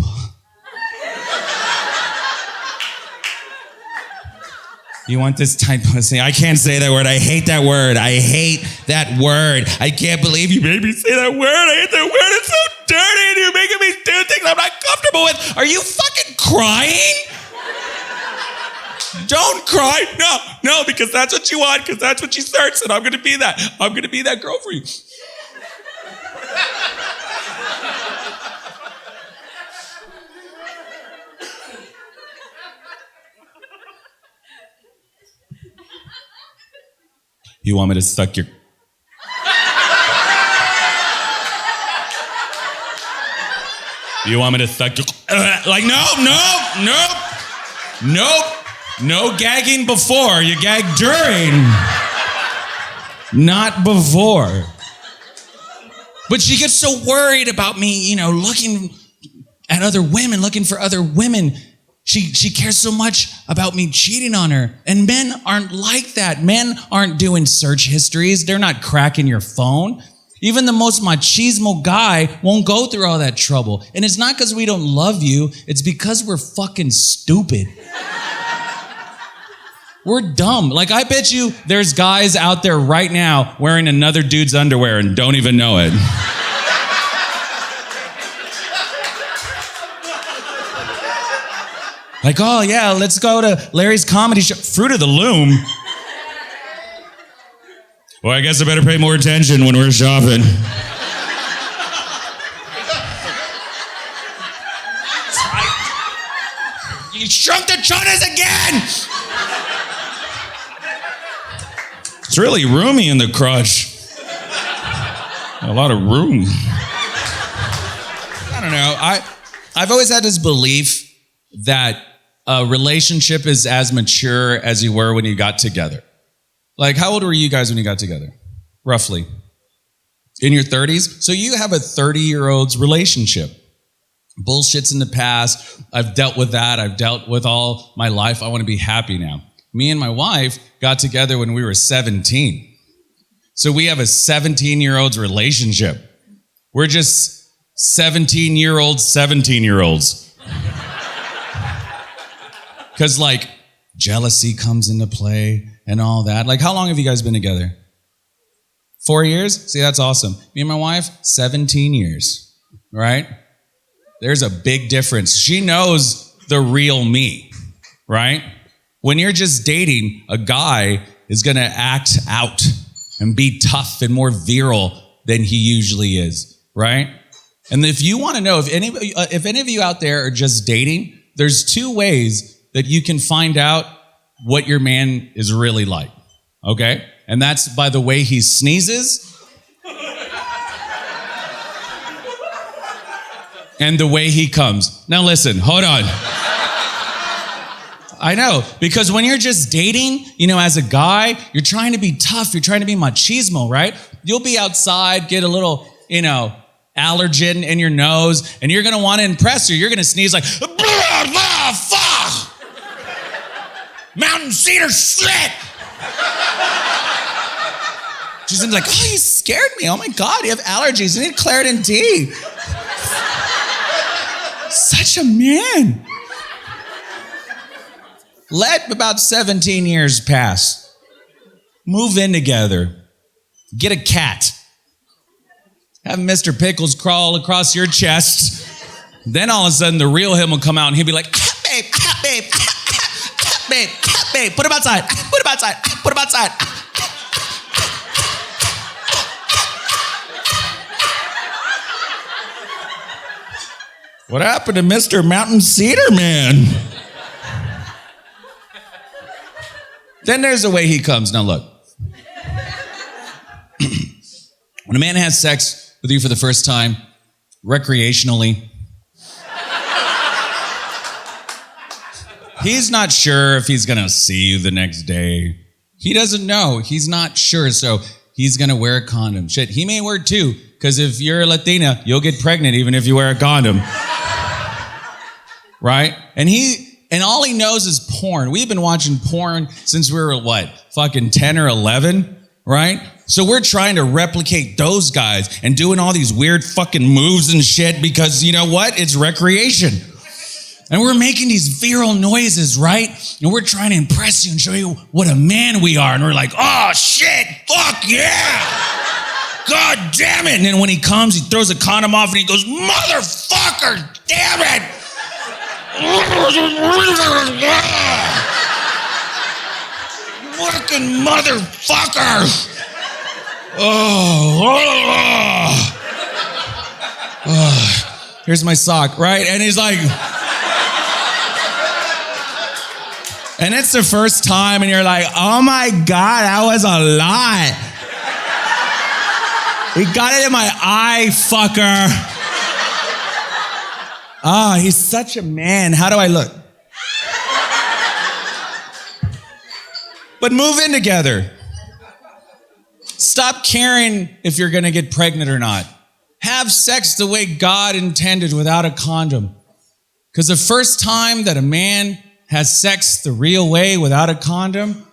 You want this tight pussy? I can't say that word. I hate that word. I hate that word. I can't believe you made me say that word. I hate that word. It's so dirty and you're making me do things I'm not comfortable with. Are you fucking crying? Don't cry. No, because that's what you want, because that's what you searched, and I'm going to be that. I'm going to be that girl for you. You want me to suck your... You want me to suck your... Like, nope. No gagging before. You gag during. Not before. But she gets so worried about me, looking at other women, looking for other women. She cares so much about me cheating on her. And men aren't like that. Men aren't doing search histories. They're not cracking your phone. Even the most machismo guy won't go through all that trouble. And it's not because we don't love you. It's because we're fucking stupid. We're dumb. Like, I bet you there's guys out there right now wearing another dude's underwear and don't even know it. Like, oh yeah, let's go to Larry's comedy show. Fruit of the Loom. Well, I guess I better pay more attention when we're shopping. You shrunk the chonas again! It's really roomy in the crotch. A lot of room. I don't know. I've always had this belief that a relationship is as mature as you were when you got together. Like, how old were you guys when you got together? Roughly. In your 30s? So you have a 30-year-old's relationship. Bullshit's in the past. I've dealt with that. I've dealt with all my life. I want to be happy now. Me and my wife got together when we were 17. So we have a 17-year-old's relationship. We're just 17-year-old 17-year-olds. Because, like, jealousy comes into play and all that. Like, how long have you guys been together? 4 years? See, that's awesome. Me and my wife, 17 years, right? There's a big difference. She knows the real me, right? When you're just dating, a guy is going to act out and be tough and more virile than he usually is, right? And if you want to know, if any of you out there are just dating, there's two ways that you can find out what your man is really like, okay? And that's by the way he sneezes and the way he comes. Now listen, hold on. I know, because when you're just dating, as a guy, you're trying to be tough, you're trying to be machismo, right? You'll be outside, get a little, allergen in your nose, and you're gonna want to impress her. You're gonna sneeze like, blah, blah, fuck! Mountain cedar shit! She's like, oh, you scared me. Oh my God, you have allergies. You need Claritin D. Such a man. Let about 17 years pass. Move in together. Get a cat. Have Mr. Pickles crawl across your chest. Then all of a sudden the real him will come out and he'll be like, babe, babe, babe, babe, put him outside, put him outside, put him outside. What happened to Mr. Mountain Cedar Man? Then there's the way he comes. Now look. When a man has sex with you for the first time, recreationally, he's not sure if he's gonna see you the next day. He doesn't know. He's not sure, so he's gonna wear a condom. Shit, he may wear two, because if you're a Latina, you'll get pregnant even if you wear a condom. Right? And all he knows is porn. We've been watching porn since we were, fucking 10 or 11, right? So we're trying to replicate those guys and doing all these weird fucking moves and shit because, you know what? It's recreation. And we're making these virile noises, right? And we're trying to impress you and show you what a man we are. And we're like, oh, shit, fuck yeah. God damn it. And then when he comes, he throws a condom off and he goes, motherfucker, damn it. Fucking motherfucker! Here's my sock, right? And he's like, and it's the first time, and you're like, oh my God, that was a lot. He got it in my eye, fucker. He's such a man. How do I look? But move in together. Stop caring if you're going to get pregnant or not. have sex the way God intended without a condom. Because the first time that a man has sex the real way without a condom,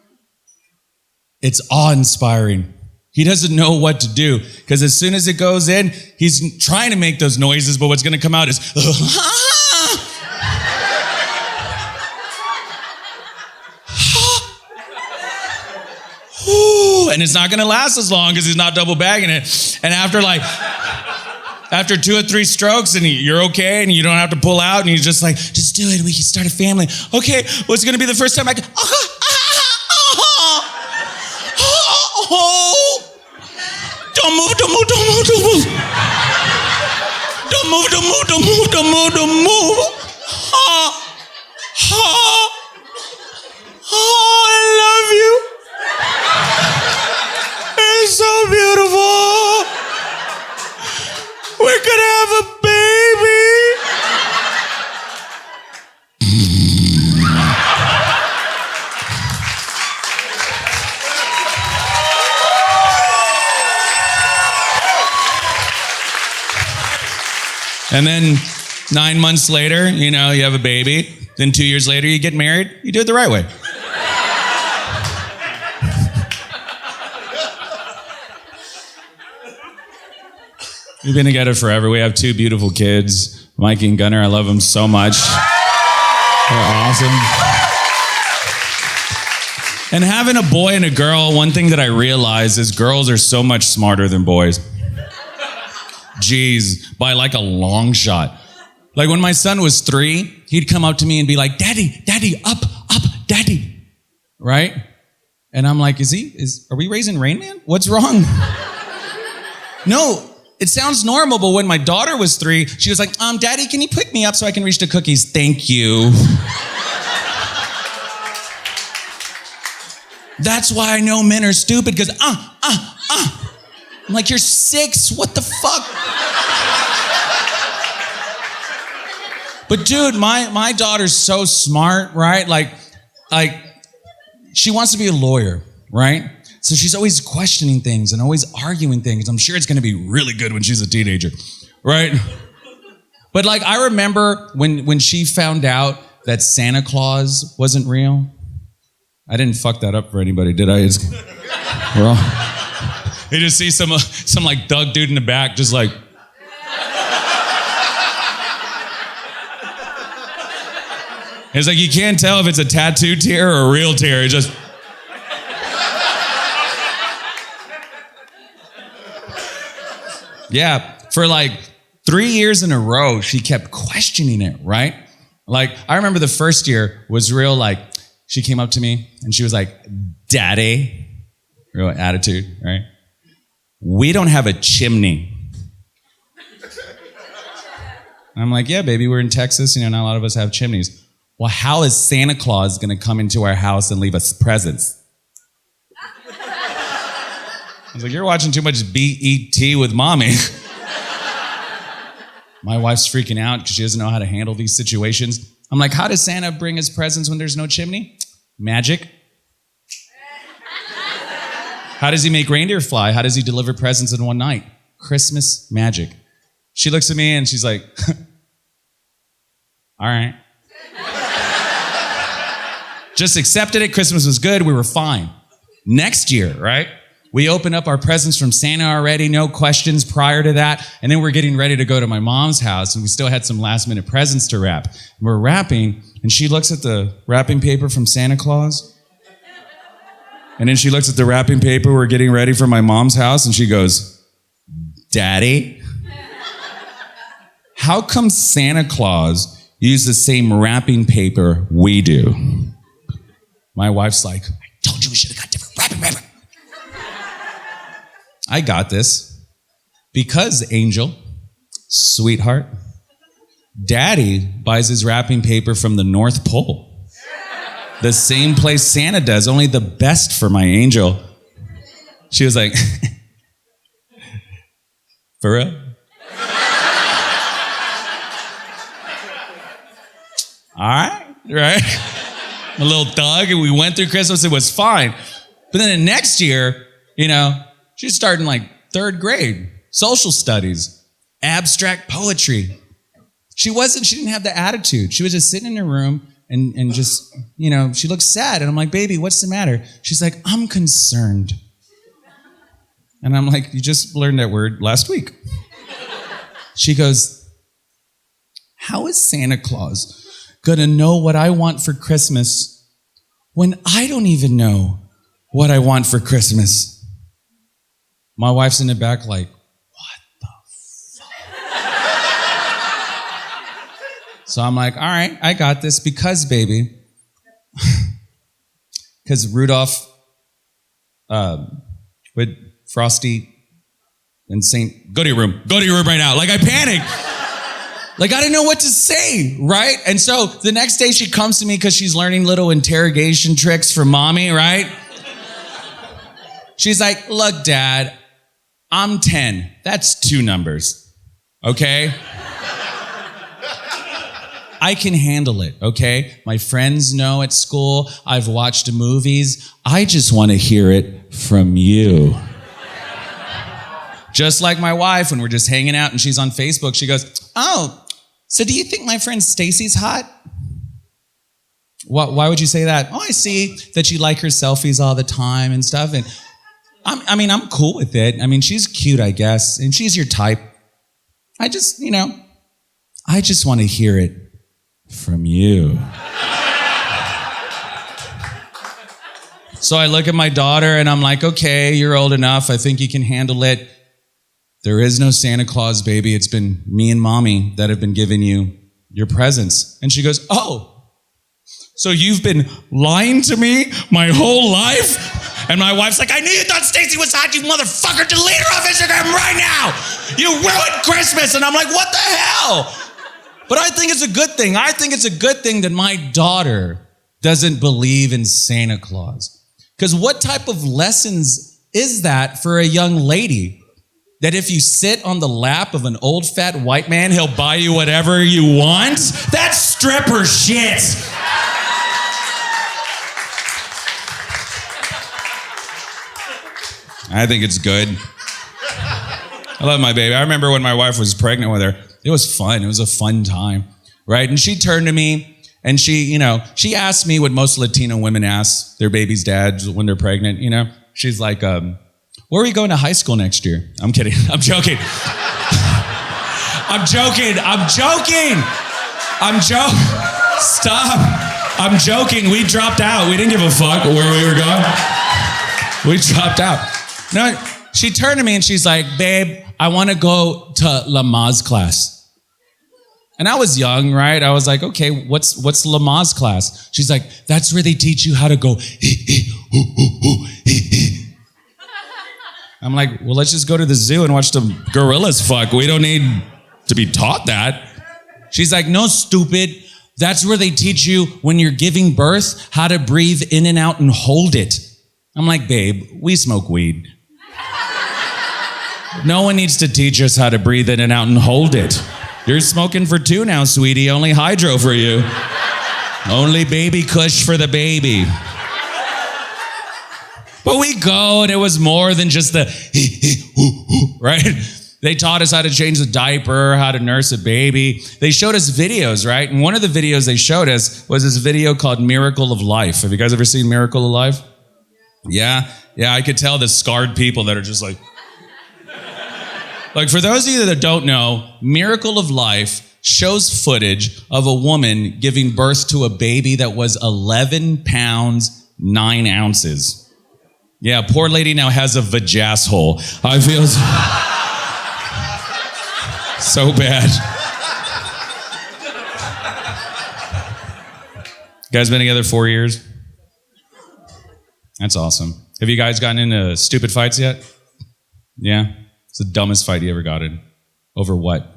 it's awe-inspiring. He doesn't know what to do. Because as soon as it goes in, he's trying to make those noises, but what's going to come out is, and it's not going to last as long because he's not double bagging it. And after 2 or 3 strokes and you're okay and you don't have to pull out and he's just like, just do it, we can start a family. Okay, what's going to be the first time I can, don't move. Don't move. Oh, I love you. It's so beautiful. We're gonna have a baby. And then 9 months later, you have a baby. Then 2 years later, you get married. You do it the right way. We've been together forever. We have 2 beautiful kids, Mikey and Gunnar. I love them so much. They're awesome. And having a boy and a girl, one thing that I realized is girls are so much smarter than boys. Jeez, by like a long shot. Like when my son was 3, he'd come up to me and be like, Daddy, up, Daddy. Right? And I'm like, are we raising Rain Man? What's wrong? No. It sounds normal, but when my daughter was 3, she was like, Daddy, can you pick me up so I can reach the cookies? Thank you. That's why I know men are stupid, because, I'm like, you're 6, what the fuck? But dude, my daughter's so smart, right? Like, she wants to be a lawyer, right? So she's always questioning things and always arguing things. I'm sure it's going to be really good when she's a teenager, right? But like, I remember when she found out that Santa Claus wasn't real. I didn't fuck that up for anybody, did I? You just see some like thug dude in the back, just like. It's like you can't tell if it's a tattoo tear or a real tear. It just. Yeah, for like 3 years in a row, she kept questioning it, right? Like, I remember the first year was real, like, she came up to me and she was like, Daddy, real attitude, right? We don't have a chimney. And I'm like, yeah, baby, we're in Texas, not a lot of us have chimneys. Well, how is Santa Claus gonna come into our house and leave us presents? I was like, you're watching too much BET with mommy. My wife's freaking out because she doesn't know how to handle these situations. I'm like, how does Santa bring us presents when there's no chimney? Magic. How does he make reindeer fly? How does he deliver presents in one night? Christmas magic. She looks at me and she's like, all right. Just accepted it. Christmas was good. We were fine. Next year, right? We opened up our presents from Santa already, no questions prior to that. And then we're getting ready to go to my mom's house, and we still had some last minute presents to wrap. And we're wrapping, and she looks at the wrapping paper from Santa Claus. And then she looks at the wrapping paper we're getting ready for my mom's house, and she goes, Daddy, how come Santa Claus used the same wrapping paper we do? My wife's like, I told you we should have got different wrapping paper. I got this. Because, Angel, sweetheart, Daddy buys his wrapping paper from the North Pole. The same place Santa does, only the best for my angel. She was like, for real? All right? A little thug, and we went through Christmas, it was fine. But then the next year, she's starting like 3rd grade, social studies. abstract poetry. She didn't have the attitude. She was just sitting in her room and just, she looked sad. And I'm like, baby, what's the matter? She's like, I'm concerned. And I'm like, you just learned that word last week. She goes, how is Santa Claus gonna know what I want for Christmas when I don't even know what I want for Christmas? My wife's in the back like, what the fuck? So I'm like, all right, I got this because, baby, because Rudolph with Frosty and go to your room right now. Like I panicked. Like I didn't know what to say, right? And so the next day she comes to me because she's learning little interrogation tricks from mommy, right? She's like, look, Dad, I'm 10. That's 2 numbers, okay? I can handle it, okay? My friends know at school. I've watched movies. I just want to hear it from you. Just like my wife, when we're just hanging out and she's on Facebook, she goes, oh, so do you think my friend Stacy's hot? Why would you say that? Oh, I see that you like her selfies all the time and stuff. And I'm cool with it. I mean, she's cute, I guess, and she's your type. I just want to hear it from you. So I look at my daughter and I'm like, okay, you're old enough. I think you can handle it. There is no Santa Claus, baby. It's been me and mommy that have been giving you your presents. And she goes, oh, so you've been lying to me my whole life? And my wife's like, I knew you thought Stacy was hot, you motherfucker. Delete her off Instagram right now. You ruined Christmas. And I'm like, what the hell? But I think it's a good thing. I think it's a good thing that my daughter doesn't believe in Santa Claus. Because what type of lessons is that for a young lady? That if you sit on the lap of an old fat white man, he'll buy you whatever you want? That's stripper shit. I think it's good. I love my baby. I remember when my wife was pregnant with her. It was fun. It was a fun time, right? And she turned to me and she asked me what most Latino women ask their baby's dads when they're pregnant, She's like, where are we going to high school next year? I'm kidding. I'm joking. Stop. I'm joking. We dropped out. We didn't give a fuck where we were going. We dropped out. No, she turned to me and she's like, babe, I want to go to Lamaze class. And I was young, right? I was like, okay, what's Lamaze class? She's like, that's where they teach you how to go. I'm like, well, let's just go to the zoo and watch the gorillas fuck. We don't need to be taught that. She's like, no, stupid. That's where they teach you when you're giving birth how to breathe in and out and hold it. I'm like, babe, we smoke weed. No one needs to teach us how to breathe in and out and hold it. You're smoking for 2 now, sweetie. Only hydro for you. Only baby kush for the baby. But we go, and it was more than just the right? They taught us how to change the diaper, how to nurse a baby. They showed us videos, right? And one of the videos they showed us was this video called Miracle of Life. Have you guys ever seen Miracle of Life? Yeah, I could tell the scarred people that are just like for those of you that don't know, Miracle of Life shows footage of a woman giving birth to a baby that was 11 pounds, 9 ounces. Yeah, poor lady now has a vajasshole. I feel so bad. You guys been together 4 years? That's awesome. Have you guys gotten into stupid fights yet? Yeah? It's the dumbest fight you ever got in. Over what?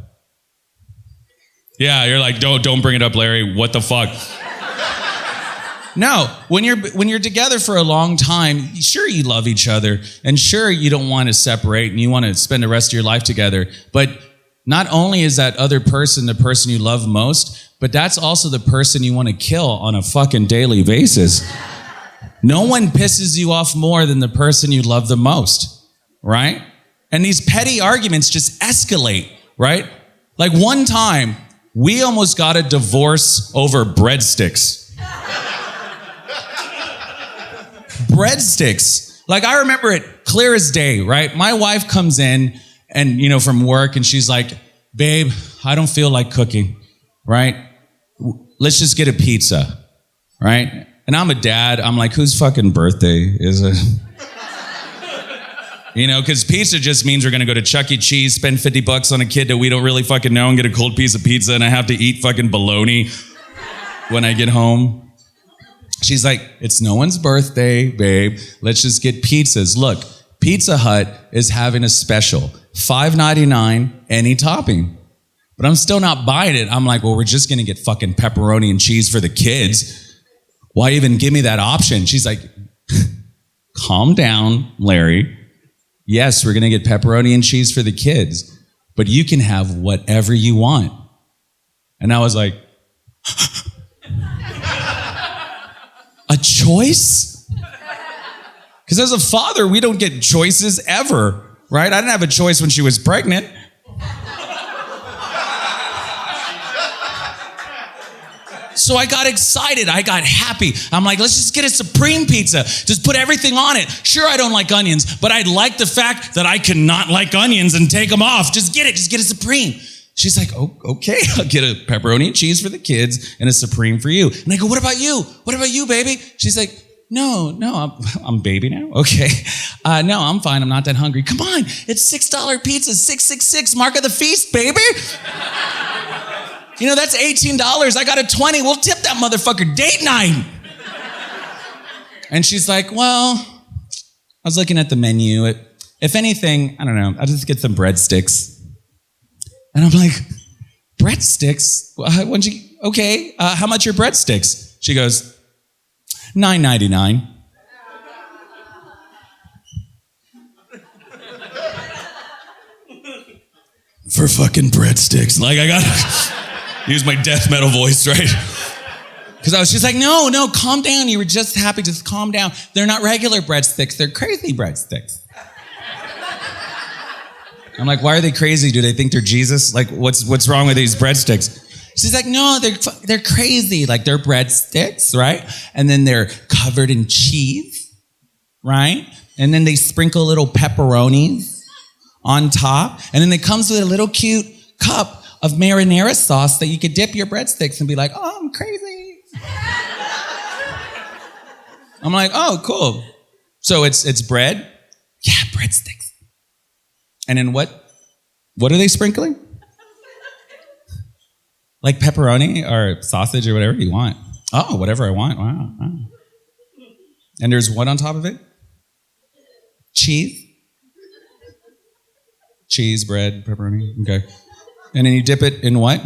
Yeah, you're like, don't bring it up, Larry. What the fuck? No, when you're together for a long time, sure you love each other, and sure you don't want to separate and you want to spend the rest of your life together. But not only is that other person the person you love most, but that's also the person you want to kill on a fucking daily basis. No one pisses you off more than the person you love the most, right? And these petty arguments just escalate right? Like one time, we almost got a divorce over breadsticks. Breadsticks. Like I remember it clear as day, right? My wife comes in and, from work and she's like, babe, I don't feel like cooking, right? Let's just get a pizza, right? And I'm a dad. I'm like, whose fucking birthday is it? Because pizza just means we're going to go to Chuck E. Cheese, spend $50 on a kid that we don't really fucking know and get a cold piece of pizza and I have to eat fucking bologna when I get home. She's like, it's no one's birthday, babe. Let's just get pizzas. Look, Pizza Hut is having a special. $5.99, any topping. But I'm still not buying it. I'm like, well, we're just going to get fucking pepperoni and cheese for the kids. Why even give me that option? She's like, calm down, Larry. Yes, we're going to get pepperoni and cheese for the kids, but you can have whatever you want. And I was like, a choice? Because as a father, we don't get choices ever, right? I didn't have a choice when she was pregnant. So I got excited. I got happy. I'm like, let's just get a supreme pizza. Just put everything on it. Sure, I don't like onions, but I like the fact that I cannot like onions and take them off. Just get it. Just get a supreme. She's like, oh, okay, I'll get a pepperoni and cheese for the kids and a supreme for you. And I go, what about you? What about you, baby? She's like, no, I'm baby now. Okay. No, I'm fine. I'm not that hungry. Come on. It's $6 pizza, 666, mark of the feast, baby. That's $18. I got a $20. We'll tip that motherfucker date night. And she's like, well, I was looking at the menu. If anything, I don't know, I'll just get some breadsticks. And I'm like, breadsticks? Okay, how much are breadsticks? She goes, $9.99. For fucking breadsticks. Like, I gotta use my death metal voice, right? Because I was just like, no, calm down. You were just happy, just calm down. They're not regular breadsticks, they're crazy breadsticks. I'm like, why are they crazy? Do they think they're Jesus? Like, what's wrong with these breadsticks? She's like, no, they're crazy. Like, they're breadsticks, right? And then they're covered in cheese, right? And then they sprinkle little pepperonis on top. And then it comes with a little cute cup of marinara sauce that you could dip your breadsticks and be like, oh, I'm crazy. I'm like, oh, cool. So it's bread? Yeah, breadsticks. And then what are they sprinkling? Like pepperoni or sausage or whatever you want. Oh, whatever I want. Wow. And there's what on top of it? Cheese? Cheese, bread, pepperoni. Okay. And then you dip it in what?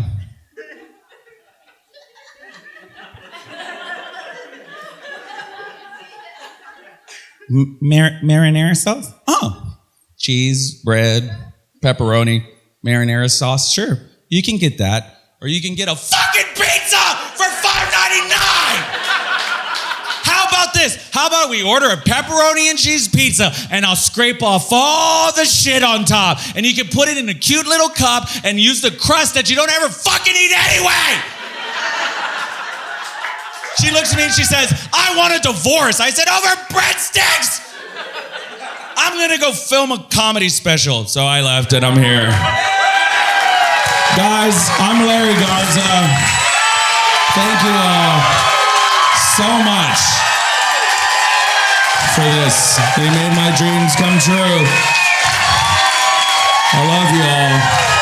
Marinara sauce? Oh. Cheese, bread, pepperoni, marinara sauce. Sure, you can get that. Or you can get a fucking pizza for $5.99! How about this? How about we order a pepperoni and cheese pizza and I'll scrape off all the shit on top and you can put it in a cute little cup and use the crust that you don't ever fucking eat anyway! She looks at me and she says, I want a divorce. I said, over breadsticks! I'm gonna go film a comedy special. So I left and I'm here. Guys, I'm Larry Garza. Thank you all so much for this. You made my dreams come true. I love you all.